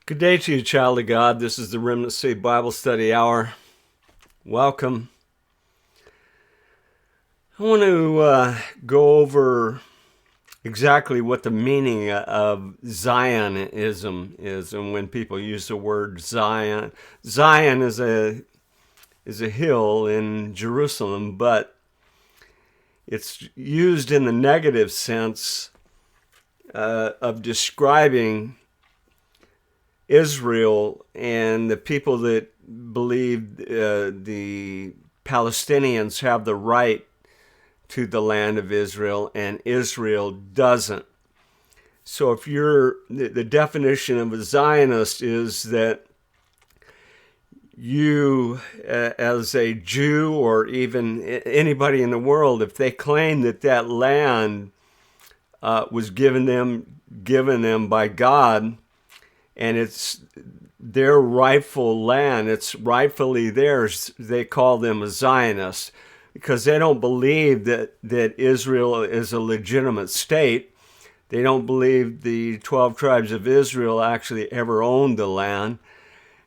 Good day to you, child of God. This is the Remnant City Bible Study Hour. Welcome. I want to go over exactly what the meaning of Zionism is, and when people use the word Zion, Zion is a hill in Jerusalem, but it's used in the negative sense of describing Israel and the people that believe the Palestinians have the right to the land of Israel and Israel doesn't. So if the definition of a Zionist is that you, as a Jew or even anybody in the world, if they claim that that land was given them by God, and it's their rightful land, it's rightfully theirs, they call them a Zionist because they don't believe that Israel is a legitimate state. They don't believe the 12 tribes of Israel actually ever owned the land.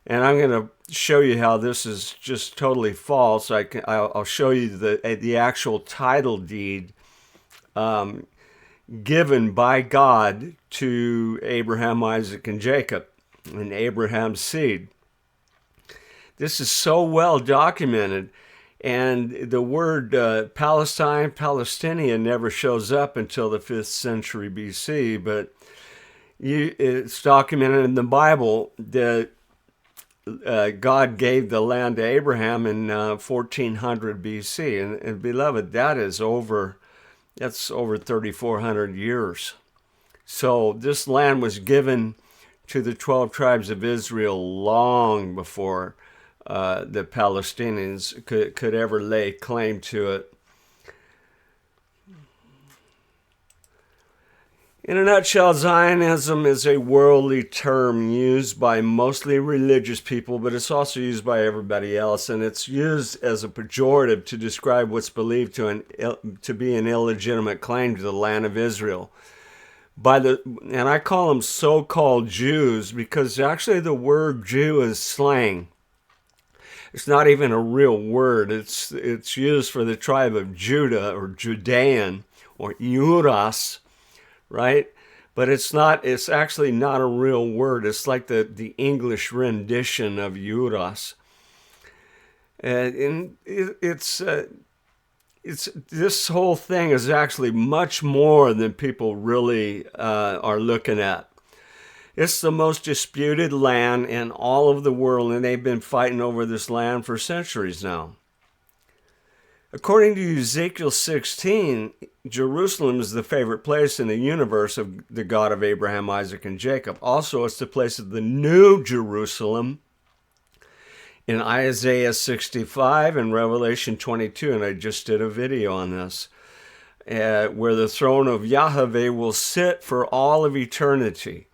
And I'm going to show you how this is just totally false. I'll show you the actual title deed given by God to Abraham, Isaac, and Jacob, and Abraham's seed. This is so well documented, and the word Palestine, Palestinian never shows up until the 5th century BC, but it's documented in the Bible that God gave the land to Abraham in 1400 BC, and beloved, that's over 3,400 years. So this land was given to the 12 tribes of Israel long before the Palestinians could ever lay claim to it. In a nutshell, Zionism is a worldly term used by mostly religious people, but it's also used by everybody else, and it's used as a pejorative to describe what's believed to be an illegitimate claim to the land of Israel. And I call them so-called Jews because actually the word Jew is slang. It's not even a real word. It's used for the tribe of Judah or Judean or Judas, right? But it's actually not a real word. It's like the English rendition of Judas. And it's this whole thing is actually much more than people really are looking at. It's the most disputed land in all of the world, and they've been fighting over this land for centuries now. According to Ezekiel 16, Jerusalem is the favorite place in the universe of the God of Abraham, Isaac, and Jacob. Also, it's the place of the New Jerusalem in Isaiah 65 and Revelation 22, and I just did a video on this, where the throne of YHVH will sit for all of eternity.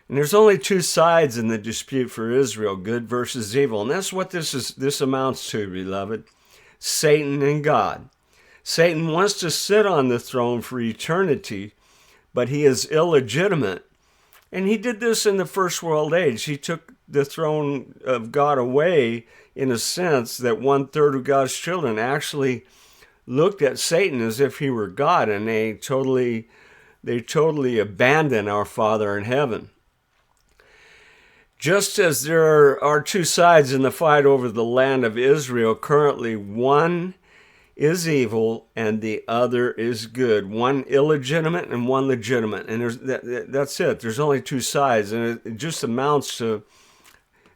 And there's only two sides in the dispute for Israel, good versus evil. And that's what this amounts to, beloved. Satan and God. Satan wants to sit on the throne for eternity, but he is illegitimate. And he did this in the First World Age. He took the throne of God away in a sense that 1/3 of God's children actually looked at Satan as if he were God, and they totally abandoned our Father in heaven. Just as there are two sides in the fight over the land of Israel currently, one is evil and the other is good. One illegitimate and one legitimate. And that's it. There's only two sides. And it just amounts to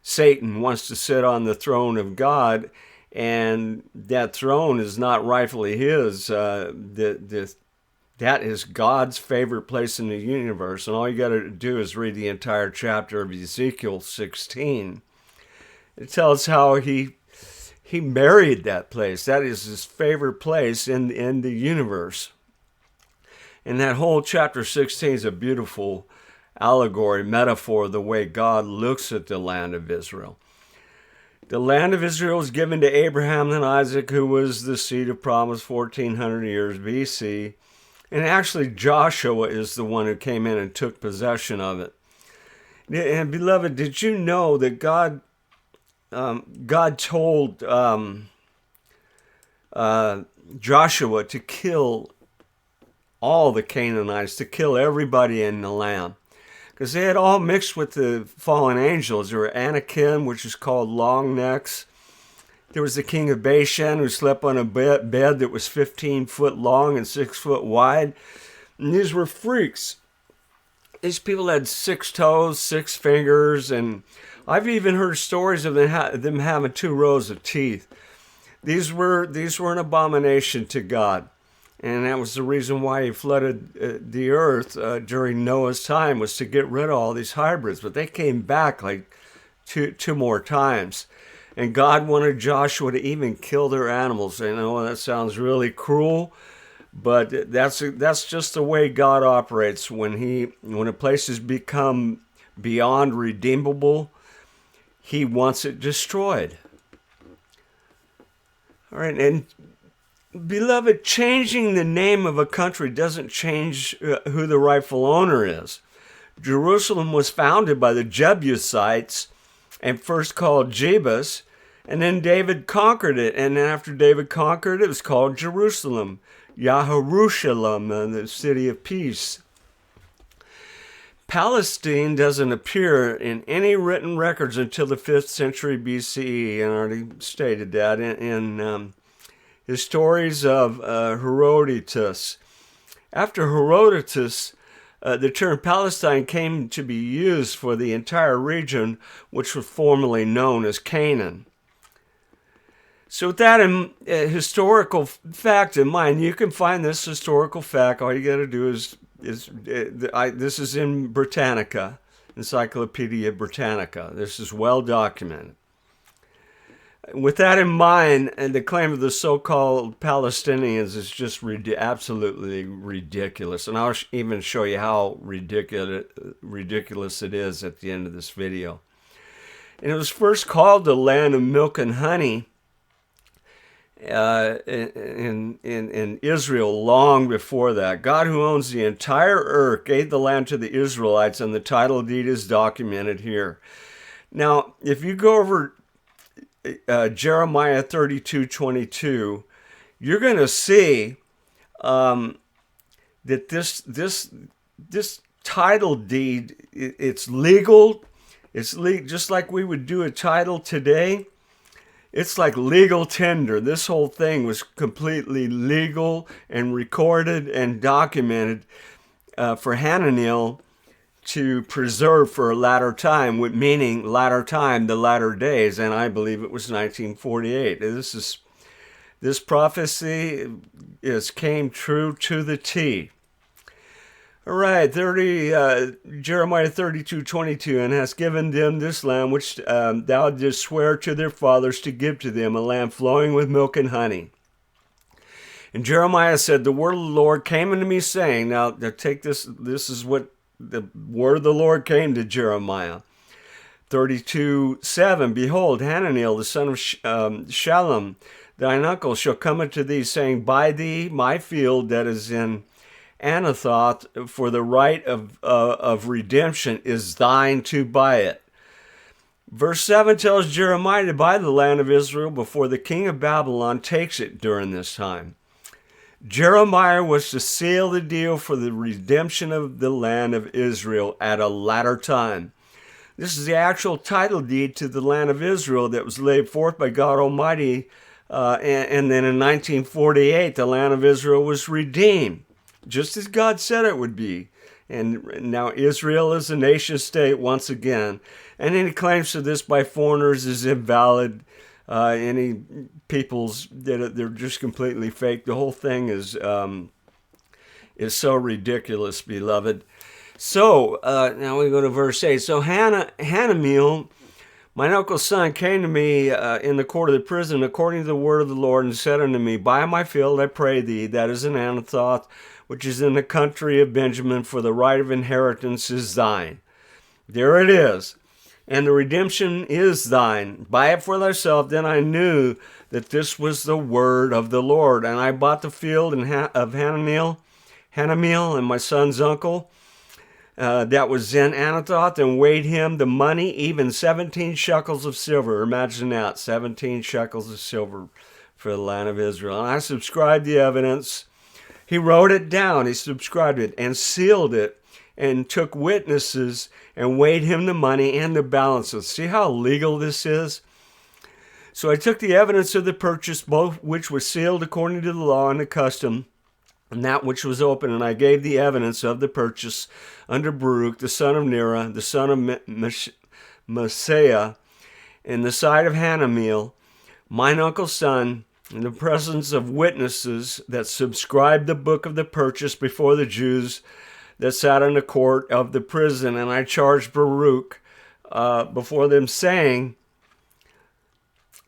Satan wants to sit on the throne of God, and that throne is not rightfully his. That is God's favorite place in the universe. And all you got to do is read the entire chapter of Ezekiel 16. It tells how he married that place. That is his favorite place in the universe. And that whole chapter 16 is a beautiful allegory, metaphor, the way God looks at the land of Israel. The land of Israel was given to Abraham and Isaac, who was the seed of promise 1400 years BC. And actually Joshua is the one who came in and took possession of it. And beloved, did you know that God told Joshua to kill all the Canaanites, to kill everybody in the land? Because they had all mixed with the fallen angels. There were Anakim, which is called long necks. There was the king of Bashan, who slept on a bed that was 15 foot long and 6 foot wide. And these were freaks. These people had 6 toes, 6 fingers, and I've even heard stories of them having 2 rows of teeth. These were an abomination to God. And that was the reason why he flooded the earth during Noah's time, was to get rid of all these hybrids. But they came back like two more times. And God wanted Joshua to even kill their animals. I know that sounds really cruel, but that's just the way God operates. When a place has become beyond redeemable, he wants it destroyed. All right, and beloved, changing the name of a country doesn't change who the rightful owner is. Jerusalem was founded by the Jebusites and first called Jebus, and then David conquered it, and then after David conquered it, it was called Jerusalem, Yahurushalayim, the city of peace. Palestine doesn't appear in any written records until the 5th century BCE, and I already stated that in his stories of Herodotus. After Herodotus, the term Palestine came to be used for the entire region, which was formerly known as Canaan. So with that historical fact in mind, you can find this historical fact. All you got to do is this is in Britannica, Encyclopedia Britannica. This is well documented. With that in mind, and the claim of the so-called Palestinians is just absolutely ridiculous. And I'll even show you how ridiculous it is at the end of this video. And it was first called the land of milk and honey in Israel long before that. God, who owns the entire earth, gave the land to the Israelites, and the title deed is documented here. Now, if you go over Jeremiah 32:22, you're going to see that this title deed, it's legal. It's just like we would do a title today. It's like legal tender. This whole thing was completely legal and recorded and documented for Hananiel to preserve for a latter time, meaning latter time, the latter days, and I believe it was 1948. This prophecy came true to the T. All right, Jeremiah 32:22, and hast given them this land which thou didst swear to their fathers to give to them, a land flowing with milk and honey. And Jeremiah said, the word of the Lord came unto me, saying, now take this is what the word of the Lord came to Jeremiah. 32:7, behold, Hananiel, the son of Shallum, thine uncle, shall come unto thee, saying, buy thee my field that is in Anathoth, for the right of redemption is thine to buy it. Verse 7 tells Jeremiah to buy the land of Israel before the king of Babylon takes it during this time. Jeremiah was to seal the deal for the redemption of the land of Israel at a latter time. This is the actual title deed to the land of Israel that was laid forth by God Almighty, and then in 1948 the land of Israel was redeemed, just as God said it would be. And now Israel is a nation state once again. And any claims to this by foreigners is invalid. Any peoples that they're just completely fake. The whole thing is so ridiculous, beloved. So now we go to verse 8. So Hananiel, mine uncle's son, came to me in the court of the prison according to the word of the Lord, and said unto me, buy my field, I pray thee, that is in Anathoth, which is in the country of Benjamin, for the right of inheritance is thine. There it is. And the redemption is thine. Buy it for thyself. Then I knew that this was the word of the Lord. And I bought the field of Hananiel and my son's uncle. that was in Anathoth, and weighed him the money, even 17 shekels of silver. Imagine that, 17 shekels of silver for the land of Israel. And I subscribed the evidence. He wrote it down, he subscribed it, and sealed it, and took witnesses, and weighed him the money and the balances. See how legal this is? So I took the evidence of the purchase, both which was sealed according to the law and the custom, and that which was open, and I gave the evidence of the purchase unto Baruch, the son of Neriah, the son of Messiah, in the sight of Hanamiel, mine uncle's son, in the presence of witnesses that subscribed the book of the purchase before the Jews that sat in the court of the prison. And I charged Baruch before them, saying,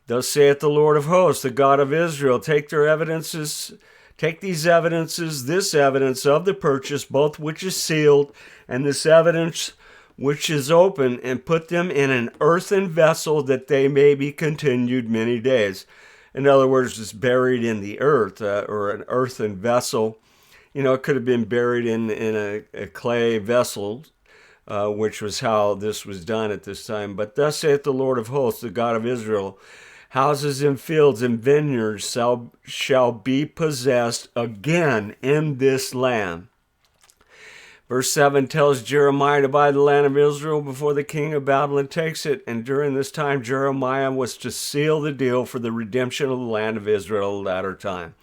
Thus saith the Lord of hosts, the God of Israel, take these evidences, this evidence of the purchase, both which is sealed, and this evidence which is open, and put them in an earthen vessel, that they may be continued many days. In other words, it's buried in the earth, or an earthen vessel. You know, it could have been buried in a clay vessel, which was how this was done at this time. But thus saith the Lord of hosts, the God of Israel, houses and fields and vineyards shall be possessed again in this land. Verse 7 tells Jeremiah to buy the land of Israel before the king of Babylon takes it. And during this time, Jeremiah was to seal the deal for the redemption of the land of Israel at a latter time.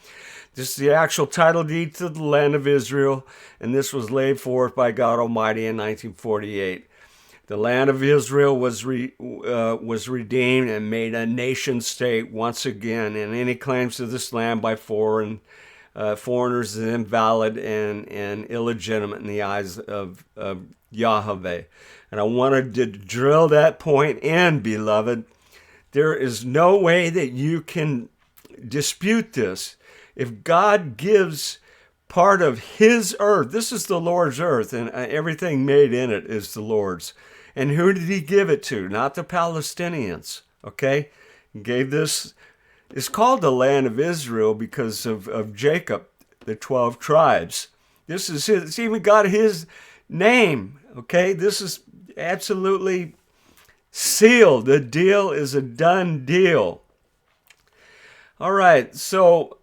This is the actual title deed to the land of Israel, and this was laid forth by God Almighty in 1948. The land of Israel was redeemed and made a nation state once again, and any claims to this land by foreigners is invalid and illegitimate in the eyes of Yahweh. And I wanted to drill that point in, beloved. There is no way that you can dispute this. If God gives part of his earth, this is the Lord's earth, and everything made in it is the Lord's. And who did he give it to? Not the Palestinians, okay? He gave this, it's called the land of Israel because of Jacob, the 12 tribes. This is his, it's even got his name, okay? This is absolutely sealed. The deal is a done deal. All right, so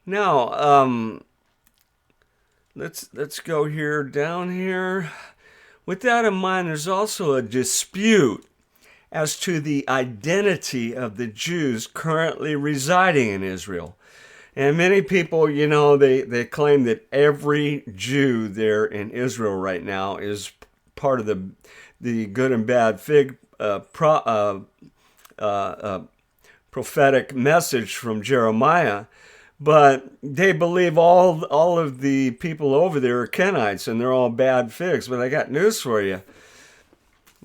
now let's go here, down here. With that in mind, there's also a dispute as to the identity of the Jews currently residing in Israel. And many people, you know, they claim that every Jew there in Israel right now is part of the good and bad fig prophetic message from Jeremiah. But they believe all of the people over there are Canaanites, and they're all bad figs. But I got news for you.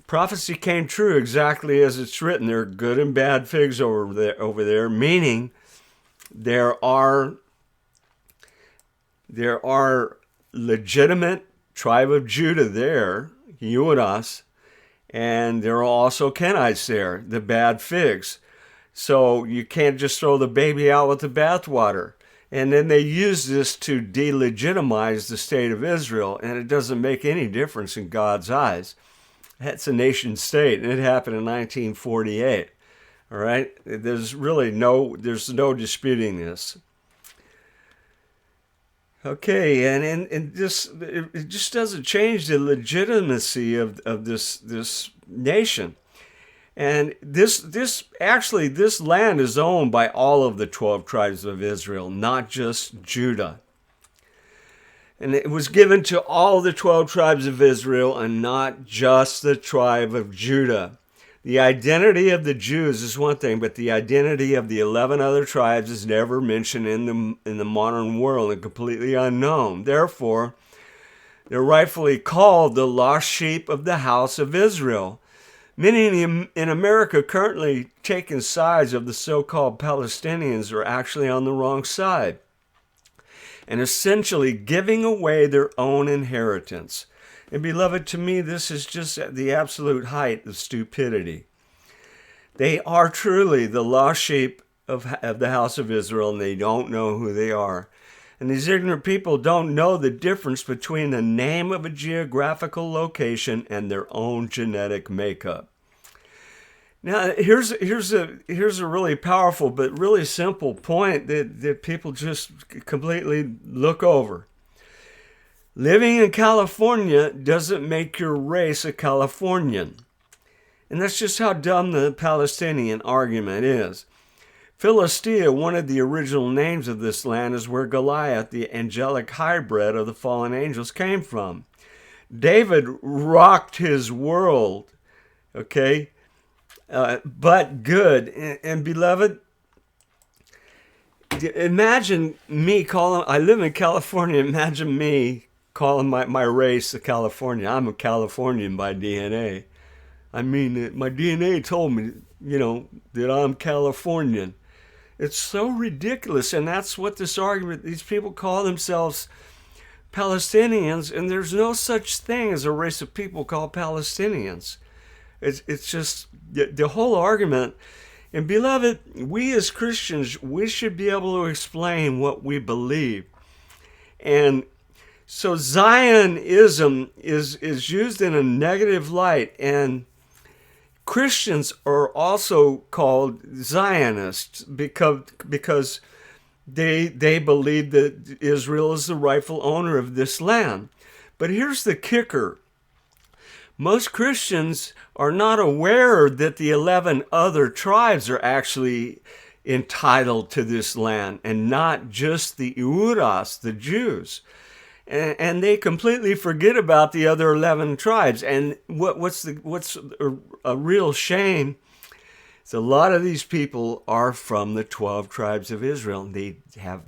Prophecy came true exactly as it's written. There are good and bad figs over there, meaning there are legitimate tribe of Judah there, you and us, and there are also Canaanites there, the bad figs. So you can't just throw the baby out with the bathwater. And then they use this to delegitimize the state of Israel, and it doesn't make any difference in God's eyes. That's a nation state, and it happened in 1948. All right? There's no disputing this. Okay, and this, it just doesn't change the legitimacy of this nation. And this land is owned by all of the 12 tribes of Israel, not just Judah. And it was given to all the 12 tribes of Israel and not just the tribe of Judah. The identity of the Jews is one thing, but the identity of the 11 other tribes is never mentioned in the modern world and completely unknown. Therefore, they're rightfully called the lost sheep of the house of Israel. Many in America currently taking sides of the so-called Palestinians are actually on the wrong side and essentially giving away their own inheritance. And beloved, to me, this is just at the absolute height of stupidity. They are truly the lost sheep of the house of Israel, and they don't know who they are. And these ignorant people don't know the difference between the name of a geographical location and their own genetic makeup. Now, here's a really powerful but really simple point that people just completely look over. Living in California doesn't make your race a Californian. And that's just how dumb the Palestinian argument is. Philistia, one of the original names of this land, is where Goliath, the angelic hybrid of the fallen angels, came from. David rocked his world, okay? But good. And beloved, imagine me calling, I live in California, imagine me calling my race a Californian. I'm a Californian by DNA. I mean, my DNA told me, that I'm Californian. It's so ridiculous, and that's what this argument, these people call themselves Palestinians, and there's no such thing as a race of people called Palestinians. It's just the whole argument. And beloved, we as Christians, we should be able to explain what we believe. And so Zionism is used in a negative light, and Christians are also called Zionists because they believe that Israel is the rightful owner of this land. But here's the kicker. Most Christians are not aware that the 11 other tribes are actually entitled to this land, and not just the Iuras, the Jews. And they completely forget about the other 11 tribes. And what's a real shame is a lot of these people are from the 12 tribes of Israel, and they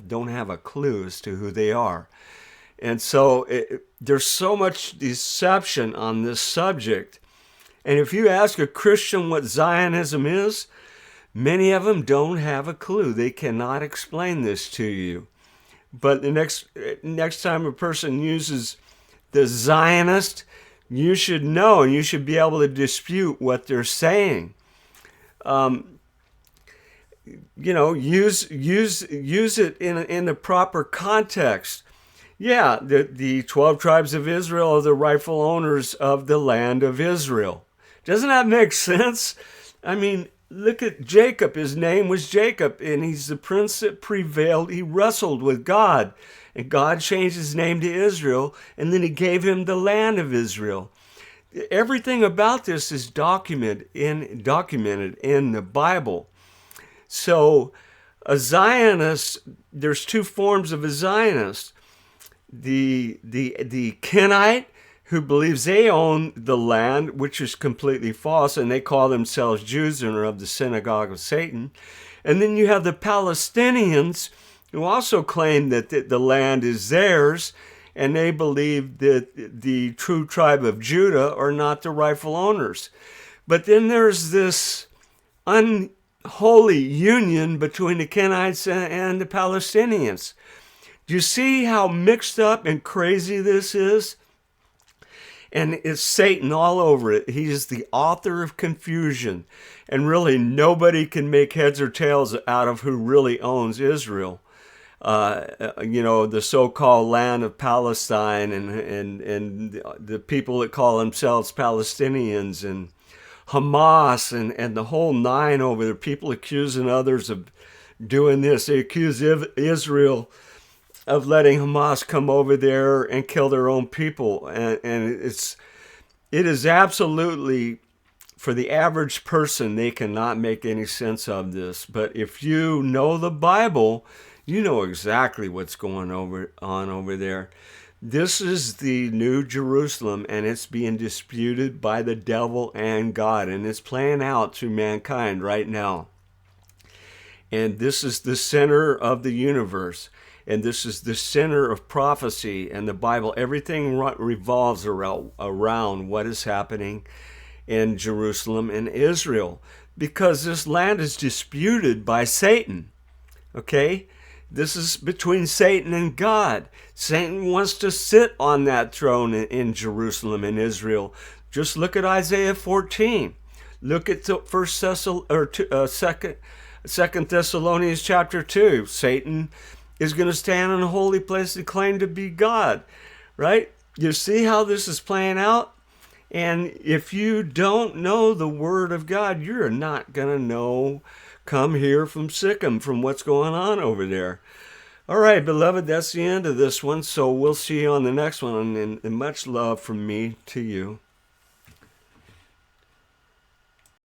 don't have a clue as to who they are. And so there's so much deception on this subject. And if you ask a Christian what Zionism is, many of them don't have a clue. They cannot explain this to you. But the next time a person uses the Zionist, you should know, and you should be able to dispute what they're saying. Use it in the proper context. Yeah, the 12 tribes of Israel are the rightful owners of the land of Israel. Doesn't that make sense? I mean, look at Jacob. His name was Jacob, and he's the prince that prevailed. He wrestled with God, and God changed his name to Israel, and then he gave him the land of Israel. Everything about this is documented in the Bible. So a Zionist, there's two forms of a Zionist. The Canaanite, who believes they own the land, which is completely false, and they call themselves Jews and are of the synagogue of Satan. And then you have the Palestinians, who also claim that the land is theirs, and they believe that the true tribe of Judah are not the rightful owners. But then there's this unholy union between the Canaanites and the Palestinians. Do you see how mixed up and crazy this is? And it's Satan all over it. He is the author of confusion. And really, nobody can make heads or tails out of who really owns Israel. The so-called land of Palestine and the people that call themselves Palestinians and Hamas and the whole nine over there. People accusing others of doing this. They accuse Israel of letting Hamas come over there and kill their own people. And it is absolutely, for the average person, they cannot make any sense of this. But if you know the Bible, you know exactly what's going on over there. This is the New Jerusalem, and it's being disputed by the devil and God, and it's playing out through mankind right now. And this is the center of the universe. And this is the center of prophecy and the Bible. Everything revolves around what is happening in Jerusalem and Israel, because this land is disputed by Satan. Okay? This is between Satan and God. Satan wants to sit on that throne in Jerusalem and Israel. Just look at Isaiah 14. Look at the Second Thessalonians chapter 2. Satan is going to stand in a holy place and claim to be God, right? You see how this is playing out? And if you don't know the Word of God, you're not going to know, come here from Sikkim, from what's going on over there. All right, beloved, that's the end of this one. So we'll see you on the next one. And much love from me to you.